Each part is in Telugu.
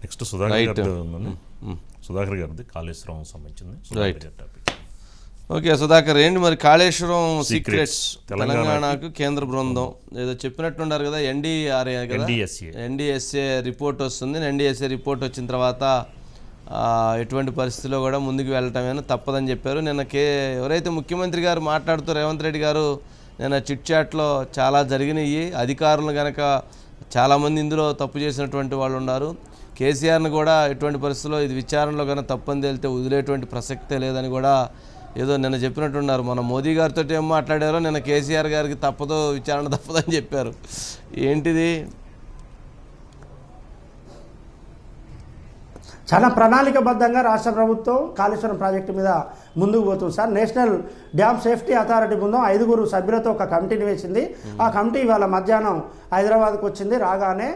నెక్స్ట్ సుధాకర్ గారిది కాళేశ్వరం సంబంధించింది. ఓకే సుధాకర్, ఏంటి మరి కాళేశ్వరం సీక్రెట్స్? తెలంగాణకు కేంద్ర బృందం ఏదో చెప్పినట్టున్నారు కదా, ఎన్డీఆర్ఏ కదా, ఎన్డీఎస్ఏ రిపోర్ట్ వస్తుంది. ఎన్డీఎస్ఏ రిపోర్ట్ వచ్చిన తర్వాత ఎటువంటి పరిస్థితిలో కూడా ముందుకు వెళ్ళటమేనా తప్పదని చెప్పారు. నిన్న ఎవరైతే ముఖ్యమంత్రి గారు మాట్లాడుతూ రేవంత్ రెడ్డి గారు నిన్న చిట్ చాట్లో చాలా జరిగినాయి, అధికారులు కనుక చాలామంది ఇందులో తప్పు చేసినటువంటి వాళ్ళు ఉన్నారు, కేసీఆర్ని కూడా ఎటువంటి పరిస్థితుల్లో ఇది విచారణలో కనుక తప్పని తేలితే వదిలేటువంటి ప్రసక్తే లేదని కూడా ఏదో నిన్న చెప్పినట్టున్నారు. మన మోదీ గారితో ఏం మాట్లాడారో నిన్న కేసీఆర్ గారికి విచారణ తప్పదని చెప్పారు. ఏంటిది? చాలా ప్రణాళికబద్ధంగా రాష్ట్ర ప్రభుత్వం కాళేశ్వరం ప్రాజెక్టు మీద ముందుకు పోతుంది sir. National dam safety authority బృందం 5 సభ్యులతో ఒక కమిటీని వేసింది. ఆ కమిటీ ఇవాళ మధ్యాహ్నం హైదరాబాద్కు వచ్చింది. రాగానే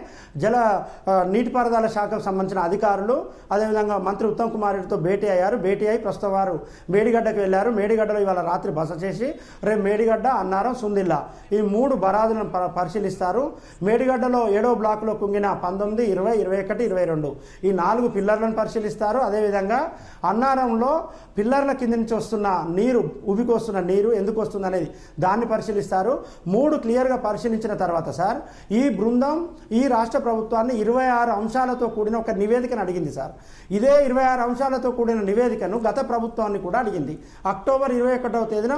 నీటిపారుదల శాఖకు సంబంధించిన అధికారులు, అదేవిధంగా మంత్రి ఉత్తమ్ కుమార్ రెడ్డితో భేటీ అయ్యి ప్రస్తుతం వారు మేడిగడ్డకు వెళ్ళారు. మేడిగడ్డలో ఇవాళ రాత్రి బస చేసి రేపు మేడిగడ్డ, అన్నారం, సుందిల్లా ఈ 3 బరాదులను పరిశీలిస్తారు. మేడిగడ్డలో 7వ బ్లాకులో కుంగిన 19, 20, 21, 22 ఈ 4 పిల్లర్లను పరిశీలిస్తారు. అదేవిధంగా అన్నారంలో పిల్లర్ల కింద నుంచి వస్తున్న నీరు, ఉబికి వస్తున్న నీరు ఎందుకు వస్తుంది అనేది దాన్ని పరిశీలిస్తారు. 3 క్లియర్గా పరిశీలించిన తర్వాత సార్ ఈ బృందం ఈ రాష్ట్ర ప్రభుత్వాన్ని 26 అంశాలతో కూడిన ఒక నివేదికను అడిగింది సార్. ఇదే 26 అంశాలతో కూడిన నివేదికను గత ప్రభుత్వాన్ని కూడా అడిగింది. అక్టోబర్ 21వ తేదీన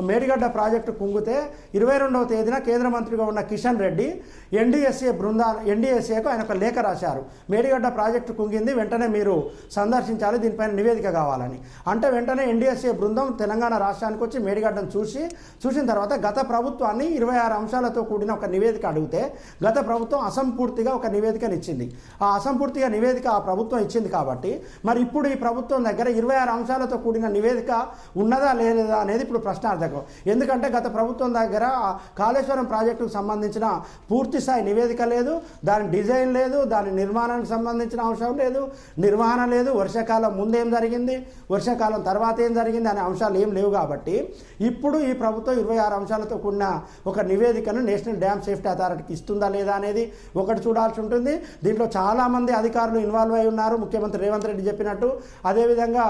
మేడిగడ్డ ప్రాజెక్టు కుంగితే 22వ తేదీన కేంద్ర మంత్రిగా ఉన్న కిషన్ రెడ్డి ఎన్డీఎస్ఏకు ఆయన ఒక లేఖ రాశారు. మేడిగడ్డ ప్రాజెక్టు కుంగింది, వెంటనే మీరు సందర్శించాలి, దీనిపైన నివేదిక కావాలని. అంటే వెంటనే ఎన్డీఎస్ఏ బృందం తెలంగాణ రాష్ట్రానికి వచ్చి మేడిగడ్డను చూసిన తర్వాత గత ప్రభుత్వాన్ని 26 అంశాలతో కూడిన ఒక నివేదిక అడిగితే గత ప్రభుత్వం అసంపూర్తిగా ఒక నివేదికను ఇచ్చింది. ఆ అసంపూర్తిగా నివేదిక ఆ ప్రభుత్వం ఇచ్చింది కాబట్టి మరి ఇప్పుడు ఈ ప్రభుత్వం దగ్గర 26 అంశాలతో కూడిన నివేదిక ఉన్నదా లేదా అనేది ఇప్పుడు ప్రశ్నార్థకం. ఎందుకంటే గత ప్రభుత్వం దగ్గర కాళేశ్వరం ప్రాజెక్టుకు సంబంధించిన పూర్తి స్థాయి నివేదిక లేదు, దాని డిజైన్ లేదు, దాని నిర్మాణానికి సంబంధించిన అంశం లేదు, నిర్వహణ లేదు, వర్షాకాలం ముందేం జరిగింది, వర్షాకాలం తర్వాత ఏం జరిగింది అనే అంశాలు ఏం లేవు. కాబట్టి ఇప్పుడు ఈ ప్రభుత్వం 26 అంశాలతో కూడిన ఒక నివేదికను నేషనల్ డ్యామ్ సేఫ్టీ అథారిటీకి ఇస్తుందా లేదా అనేది ఒకటి చూడాల్సి ఉంటుంది. దీంట్లో చాలామంది అధికారులు ఇన్వాల్వ్ అయి ఉన్నారు, ముఖ్యమంత్రి రేవంత్ రెడ్డి చెప్పినట్టు. అదేవిధంగా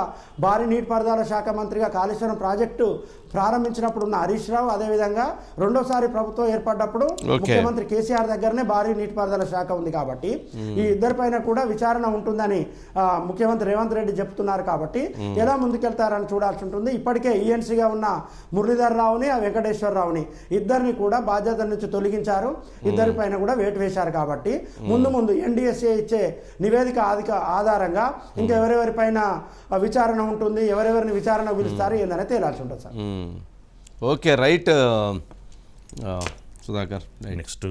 భారీ నీటిపారుదల శాఖ మంత్రిగా కాళేశ్వరం ప్రాజెక్టు ప్రారంభించినప్పుడు ఉన్న హరీష్ రావు, అదేవిధంగా రెండోసారి ప్రభుత్వం ఏర్పడ్డప్పుడు ముఖ్యమంత్రి కేసీఆర్ దగ్గరనే భారీ నీటిపారుదల శాఖ ఉంది. కాబట్టి ఈ ఇద్దరిపైన కూడా విచారణ ఉంటుందని ముఖ్యమంత్రి రేవంత్ రెడ్డి చెప్తున్నారు. కాబట్టి ఎలా ముందుకెళ్తారని చూడాల్సి ఉంటుంది. ఇప్పటికే ఈఎన్సీగా ఉన్న మురళీధర్ రావుని, వెంకటేశ్వరరావుని ఇద్దరిని కూడా బాధ్యతల నుంచి తొలగించారు. ఇద్దరిపైన కూడా వేటు వేశారు. కాబట్టి ముందు ఎన్డీఎస్ఏ ఇచ్చే నివేదిక ఆధారంగా ఇంకెవరెవరిపైన విచారణ ఉంటుంది, ఎవరెవరిని విచారణ పిలుస్తారు ఏందనే తేలాల్సి ఉంటుంది sir. Okay right Sudhakar. Next